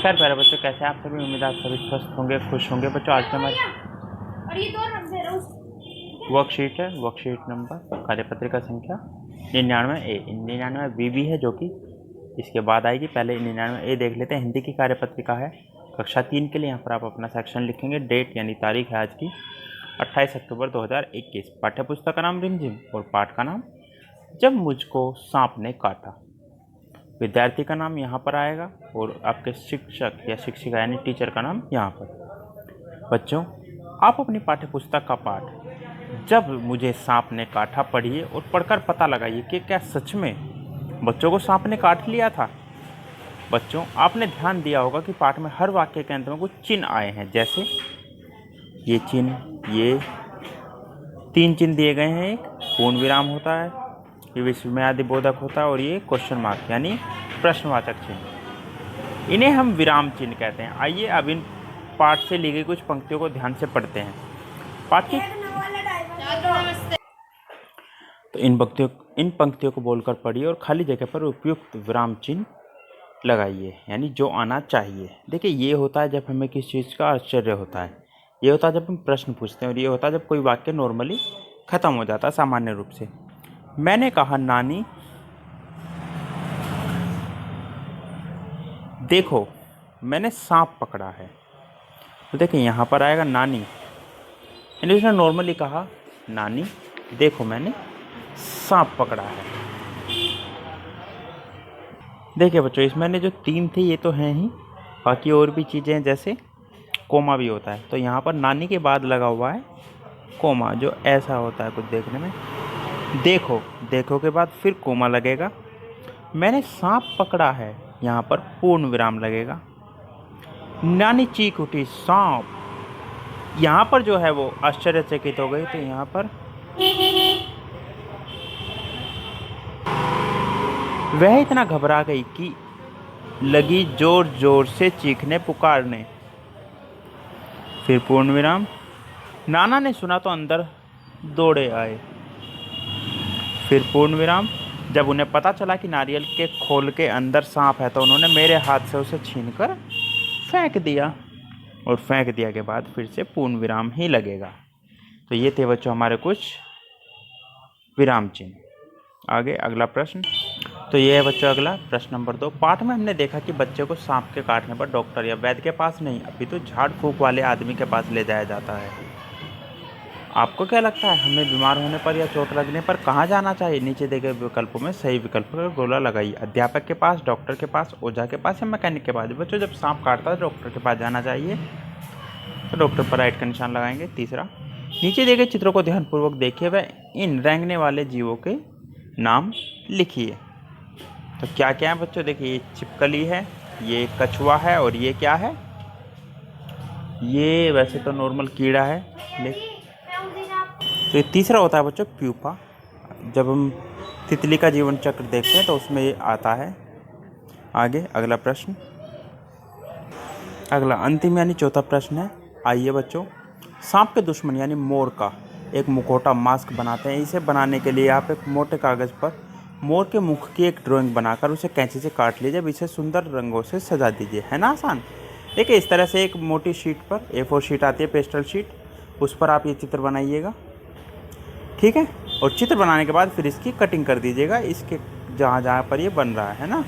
नमस्कार प्यारे बच्चों, कैसे आप सभी। उम्मीद आप सभी स्वस्थ होंगे, खुश होंगे। बच्चों आज का हमारी वर्कशीट है, वर्कशीट नंबर कार्यपत्रिका संख्या 99A। 99B भी है जो कि इसके बाद आएगी। पहले 99A देख लेते हैं। हिंदी की कार्यपत्रिका है, कक्षा 3 के लिए। यहाँ पर आप अपना सेक्शन लिखेंगे। डेट यानी तारीख है आज की 28 अक्टूबर 2021। पाठ्य पुस्तक का नाम रिमझिम और पाठ का नाम जब मुझको सांप ने काटा। विद्यार्थी का नाम यहाँ पर आएगा और आपके शिक्षक या शिक्षिका यानी टीचर का नाम यहाँ पर। बच्चों आप अपनी पाठ्य पुस्तक का पाठ जब मुझे सांप ने काटा पढ़िए और पढ़कर पता लगाइए कि क्या सच में बच्चों को सांप ने काट लिया था। बच्चों आपने ध्यान दिया होगा कि पाठ में हर वाक्य के अंत में कुछ चिन्ह आए हैं, जैसे ये चिन्ह, ये 3 चिन्ह दिए गए हैं। एक पूर्ण विराम होता है, ये विस्मयादि बोधक होता है और ये क्वेश्चन मार्क यानी प्रश्नवाचक चिन्ह। इन्हें हम विराम चिन्ह कहते हैं। आइए अब इन पाठ से ली गई कुछ पंक्तियों को ध्यान से पढ़ते हैं। पाठ की तो इन पंक्तियों को बोलकर पढ़िए और खाली जगह पर उपयुक्त विराम चिन्ह लगाइए, यानी जो आना चाहिए। देखिए, ये होता है जब हमें किसी चीज़ का आश्चर्य होता है, ये होता है जब हम प्रश्न पूछते हैं, और ये होता है जब कोई वाक्य नॉर्मली ख़त्म हो जाता है सामान्य रूप से। मैंने कहा नानी देखो मैंने सांप पकड़ा है। तो देखिए यहाँ पर आएगा नानी, यानी उसने नॉर्मली कहा नानी देखो मैंने सांप पकड़ा है। देखिए बच्चों, इसमें जो 3 थे ये तो हैं ही, बाकी और भी चीज़ें हैं, जैसे कोमा भी होता है। तो यहाँ पर नानी के बाद लगा हुआ है कोमा, जो ऐसा होता है कुछ देखने में। देखो, देखो के बाद फिर कोमा लगेगा। मैंने सांप पकड़ा है, यहाँ पर पूर्ण विराम लगेगा। नानी चीख उठी सांप, यहाँ पर जो है वो आश्चर्यचकित हो गई, तो यहाँ पर वह इतना घबरा गई कि लगी जोर जोर से चीखने पुकारने। फिर पूर्ण विराम। नाना ने सुना तो अंदर दौड़े आए। फिर पूर्ण विराम। जब उन्हें पता चला कि नारियल के खोल के अंदर सांप है तो उन्होंने मेरे हाथ से उसे छीनकर फेंक दिया, और फेंक दिया के बाद फिर से पूर्ण विराम ही लगेगा। तो ये थे बच्चों हमारे कुछ विराम चिन्ह। आगे अगला प्रश्न। तो ये है बच्चों अगला प्रश्न नंबर 2। पाठ में हमने देखा कि बच्चे को सांप के काटने पर डॉक्टर या वैद्य के पास नहीं, अभी तो झाड़ फूंक वाले आदमी के पास ले जाया जाता है। आपको क्या लगता है, हमें बीमार होने पर या चोट लगने पर कहाँ जाना चाहिए? नीचे दिए गए विकल्पों में सही विकल्प का गोला लगाइए। अध्यापक के पास, डॉक्टर के पास, ओझा के पास या मैकेनिक के पास। बच्चों जब सांप काटता है डॉक्टर के पास जाना चाहिए, तो डॉक्टर पर राइट का निशान लगाएंगे। तीसरा, नीचे दिए गए चित्रों को ध्यानपूर्वक देखिए व इन रेंगने वाले जीवों के नाम लिखिए। तो क्या क्या है बच्चों? देखिए, ये छिपकली है, ये कछुआ है, और ये क्या है? ये वैसे तो नॉर्मल कीड़ा है, लेकिन तो ये तीसरा होता है बच्चों प्यूपा। जब हम तितली का जीवन चक्र देखते हैं तो उसमें ये आता है। आगे अगला प्रश्न, अगला अंतिम यानी चौथा प्रश्न है। आइए बच्चों, सांप के दुश्मन यानी मोर का एक मुखौटा मास्क बनाते हैं। इसे बनाने के लिए आप एक मोटे कागज़ पर मोर के मुख की एक ड्राइंग बनाकर उसे कैंची से काट लीजिए। अब इसे सुंदर रंगों से सजा दीजिए। है ना आसान? देखिए, इस तरह से एक मोटी शीट पर, A4 शीट आती है, पेस्टल शीट, उस पर आप ये चित्र बनाइएगा, ठीक है। और चित्र बनाने के बाद फिर इसकी कटिंग कर दीजिएगा, इसके जहाँ जहाँ पर ये बन रहा है ना।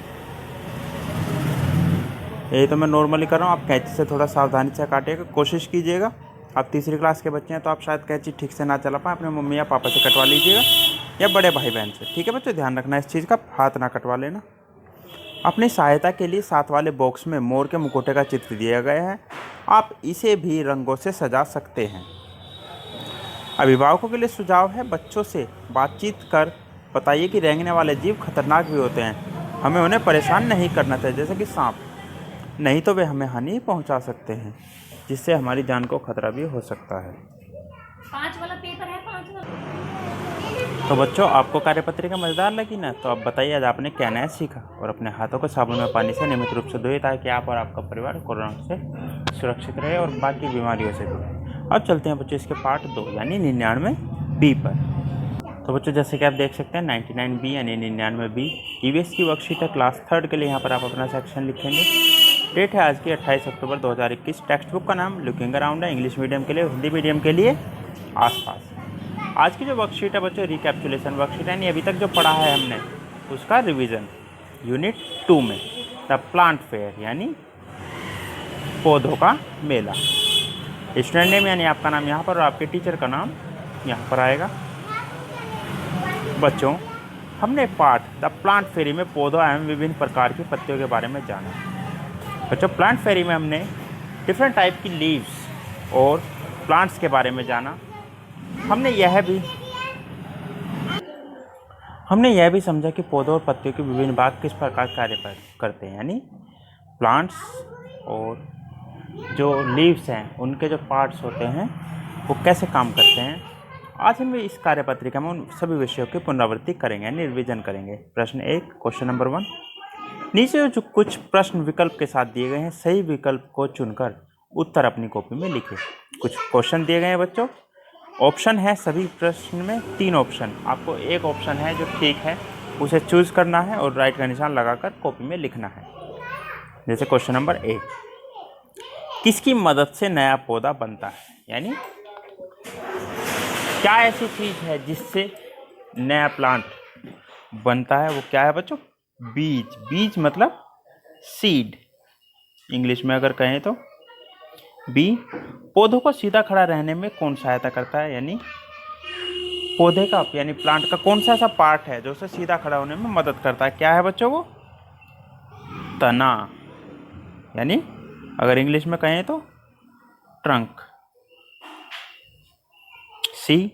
यही तो मैं नॉर्मली कर रहा हूँ, आप कैंची से थोड़ा सावधानी से काटिएगा, कोशिश कीजिएगा। आप तीसरी क्लास के बच्चे हैं तो आप शायद कैंची ठीक से ना चला पाएँ, अपने मम्मी या पापा से कटवा लीजिएगा या बड़े भाई बहन से, ठीक है बच्चों। ध्यान रखना इस चीज़ का, हाथ ना कटवा लेना। अपनी सहायता के लिए साथ वाले बॉक्स में मोर के मुखौटे का चित्र दिया गया है, आप इसे भी रंगों से सजा सकते हैं। अभिभावकों के लिए सुझाव है, बच्चों से बातचीत कर बताइए कि रेंगने वाले जीव खतरनाक भी होते हैं, हमें उन्हें परेशान नहीं करना चाहिए, जैसे कि सांप, नहीं तो वे हमें हानि पहुंचा सकते हैं, जिससे हमारी जान को खतरा भी हो सकता है। 5 वाला पेपर है, 5 वाला। तो बच्चों आपको कार्यपत्रिका मज़ेदार लगी ना? तो आप बताइए आज आपने क्या नया सीखा। और अपने हाथों को साबुन में पानी से नियमित रूप से धोइए, ताकि आप और आपका परिवार कोरोना से सुरक्षित रहे और बाकी बीमारियों से भी। अब चलते हैं बच्चों इसके पार्ट 2 यानी 99B पर। तो बच्चों जैसे कि आप देख सकते हैं 99B यानी 99B EVS की वर्कशीट है, क्लास 3rd के लिए। यहाँ पर आप अपना सेक्शन लिखेंगे। डेट है आज की 28 अक्टूबर 2021। टेक्स्ट बुक का नाम लुकिंग अराउंड है, इंग्लिश मीडियम के लिए, हिंदी मीडियम के लिए आसपास। आज की जो वर्कशीट है बच्चों, रिकैप्चुलेशन वर्कशीट, यानी अभी तक जो पढ़ा है हमने उसका रिवीजन। यूनिट 2 में द प्लांट फेयर यानी पौधों का मेला। स्टूडेंट नेम यानी आपका नाम यहाँ पर और आपके टीचर का नाम यहाँ पर आएगा। बच्चों, हमने पाठ द प्लांट फेरी में पौधों एवं विभिन्न प्रकार की पत्तियों के बारे में जाना। बच्चों, प्लांट फेरी में हमने डिफरेंट टाइप की लीव्स और प्लांट्स के बारे में जाना। हमने यह भी समझा कि पौधों और पत्तियों के विभिन्न भाग किस प्रकार कार्य करते हैं, यानी प्लांट्स और जो लीव्स हैं उनके जो पार्ट्स होते हैं वो कैसे काम करते हैं। आज हम इस कार्यपत्रिका में उन सभी विषयों की पुनरावृत्ति करेंगे यानी रिवीजन करेंगे। प्रश्न 1, क्वेश्चन नंबर 1। नीचे जो कुछ प्रश्न विकल्प के साथ दिए गए हैं, सही विकल्प को चुनकर उत्तर अपनी कॉपी में लिखें। कुछ क्वेश्चन दिए गए हैं बच्चों, ऑप्शन है सभी प्रश्न में 3 ऑप्शन। आपको एक ऑप्शन है जो ठीक है उसे चूज करना है और राइट का निशान लगाकर कॉपी में लिखना है। जैसे क्वेश्चन नंबर 1, किसकी मदद से नया पौधा बनता है, यानी क्या ऐसी चीज है जिससे नया प्लांट बनता है, वो क्या है बच्चों? बीज। बीज मतलब सीड इंग्लिश में अगर कहें तो। बी, पौधों को सीधा खड़ा रहने में कौन सहायता करता है, यानी पौधे का यानी प्लांट का कौन सा ऐसा पार्ट है जो उसे सीधा खड़ा होने में मदद करता है? क्या है बच्चों वो? तना, यानी अगर इंग्लिश में कहें तो ट्रंक। सी,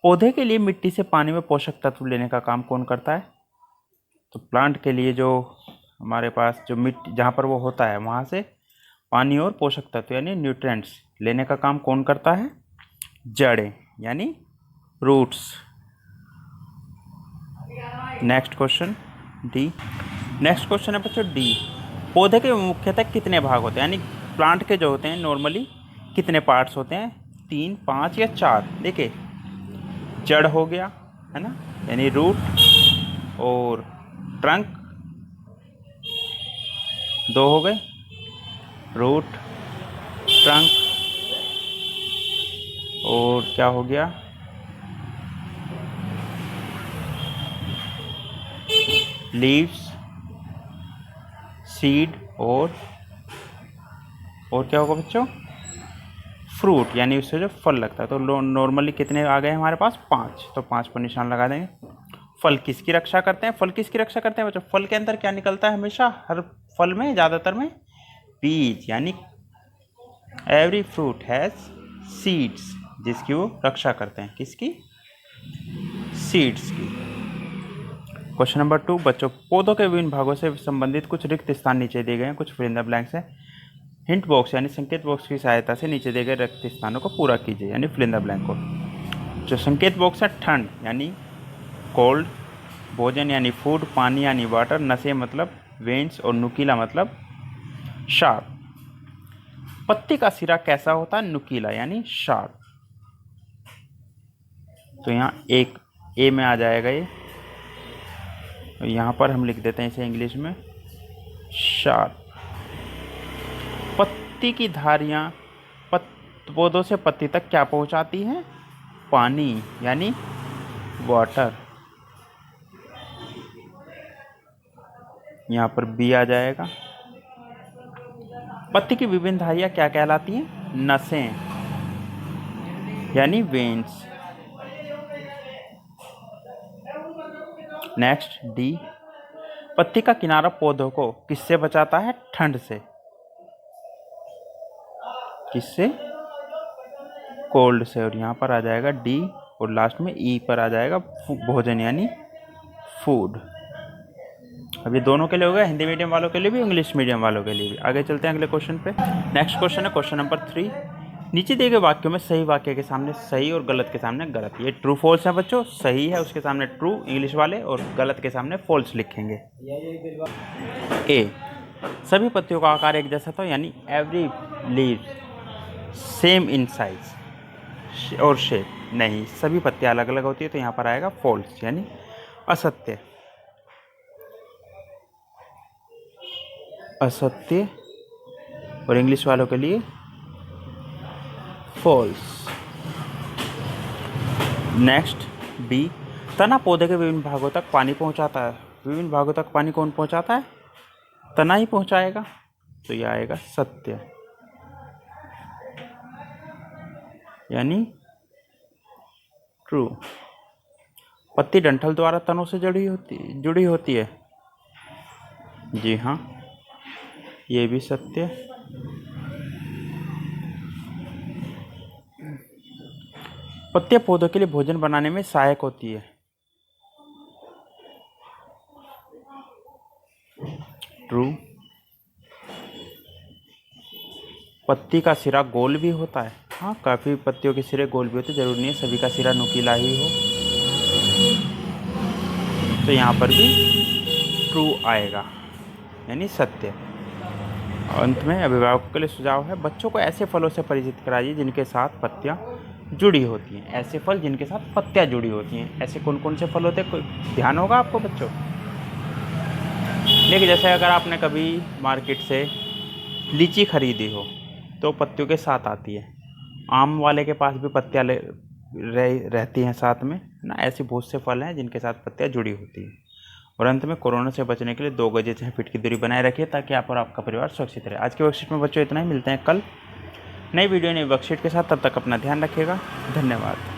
पौधे के लिए मिट्टी से पानी में पोषक तत्व लेने का काम कौन करता है? तो प्लांट के लिए जो हमारे पास जो मिट्टी जहाँ पर वो होता है वहाँ से पानी और पोषक तत्व यानी न्यूट्रिएंट्स लेने का काम कौन करता है? जड़ें यानी roots. Next question D. Next question है बच्चों डी, पौधे के मुख्यतः कितने भाग होते हैं, यानी प्लांट के जो होते हैं नॉर्मली कितने पार्ट्स होते हैं? 3, 5 या 4। देखिए, जड़ हो गया है ना, यानी रूट, और ट्रंक 2 हो गए, रूट, ट्रंक, और क्या हो गया? लीव्स, सीड, और क्या होगा बच्चों? फ्रूट, यानी उससे जो फल लगता है। तो नॉर्मली कितने आ गए हमारे पास? 5। तो 5 पर निशान लगा देंगे। फल किसकी रक्षा करते हैं? फल किसकी रक्षा करते हैं बच्चों? फल के अंदर क्या निकलता है हमेशा? हर फल में ज़्यादातर में बीज, यानी एवरी फ्रूट हैज़ सीड्स, जिसकी वो रक्षा करते हैं। किसकी? सीड्स की। क्वेश्चन नंबर 2 बच्चों, पौधों के विभिन्न भागों से संबंधित कुछ रिक्त स्थान नीचे दिए गए हैं, कुछ फिल इन द ब्लैंक्स है। हिंट बॉक्स यानी संकेत बॉक्स की सहायता से नीचे दिए गए रिक्त स्थानों को पूरा कीजिए, यानी फिल इन द ब्लैंक को। जो संकेत बॉक्स है, ठंड यानी कोल्ड, भोजन यानी फूड, पानी यानी वाटर, नसें मतलब वेन्स, और नुकीला मतलब शार्प। पत्ती का सिरा कैसा होता है? नुकीला यानी शार्प। तो यहाँ एक ए में आ जाएगा ये, और यहाँ पर हम लिख देते हैं इसे इंग्लिश में शार्प। पत्ती की धारियाँ पौधों से पत्ती तक क्या पहुँचाती हैं? पानी यानी वाटर। यहाँ पर बी आ जाएगा। पत्ती की विभिन्न धारियाँ क्या कहलाती हैं? नसें यानी वेन्स। नेक्स्ट डी, पत्ती का किनारा पौधों को किससे बचाता है? ठंड से। किससे? कोल्ड से। और यहाँ पर आ जाएगा डी, और लास्ट में ई पर आ जाएगा भोजन यानी फूड। अभी दोनों के लिए हो गया, हिंदी मीडियम वालों के लिए भी, इंग्लिश मीडियम वालों के लिए भी। आगे चलते हैं अगले क्वेश्चन पे। नेक्स्ट क्वेश्चन है क्वेश्चन नंबर 3। नीचे दिए गए वाक्यों में सही वाक्य के सामने सही और गलत के सामने गलत। ये ट्रू फॉल्स है बच्चों। सही है उसके सामने ट्रू इंग्लिश वाले, और गलत के सामने फॉल्स लिखेंगे। ए, सभी पत्तियों का आकार एक जैसा था, यानी every leaves same in size और शेप। नहीं, सभी पत्तियां अलग अलग होती है, तो यहाँ पर आएगा फॉल्स यानी असत्य। असत्य और इंग्लिश वालों के लिए फॉल्स। नेक्स्ट बी, तना पौधे के विभिन्न भागों तक पानी पहुंचाता है। विभिन्न भागों तक पानी कौन पहुंचाता है? तना ही पहुंचाएगा, तो यह आएगा सत्य, यानी ट्रू। पत्ती डंठल द्वारा तनों से जुड़ी होती है। जी हाँ, ये भी सत्य। पत्तियां पौधों के लिए भोजन बनाने में सहायक होती है। ट्रू। पत्ती का सिरा गोल भी होता है। हाँ, काफ़ी पत्तियों के सिरे गोल भी होते हैं, जरूरी नहीं है सभी का सिरा नुकीला ही हो। तो यहाँ पर भी ट्रू आएगा, यानी सत्य। अंत में अभिभावकों के लिए सुझाव है, बच्चों को ऐसे फलों से परिचित कराइए जिनके साथ पत्तियाँ जुड़ी होती हैं। ऐसे फल जिनके साथ पत्तियाँ जुड़ी होती हैं। ऐसे कौन कौन से फल होते हैं, कोई ध्यान होगा आपको बच्चों? देखिए, जैसे अगर आपने कभी मार्केट से लीची खरीदी हो तो पत्तियों के साथ आती है। आम वाले के पास भी पत्तियाँ रहती हैं साथ में ना। ऐसे बहुत से फल हैं जिनके साथ पत्तियाँ जुड़ी होती हैं। और अंत में कोरोना से बचने के लिए 2 गज 6 फीट की दूरी बनाए रखिए, ताकि आप और आपका परिवार सुरक्षित रहे। आज के वर्कशीट में बच्चों इतना ही। मिलते हैं कल नई वीडियो नई वर्कशीट के साथ। तब तक अपना ध्यान रखिएगा। धन्यवाद।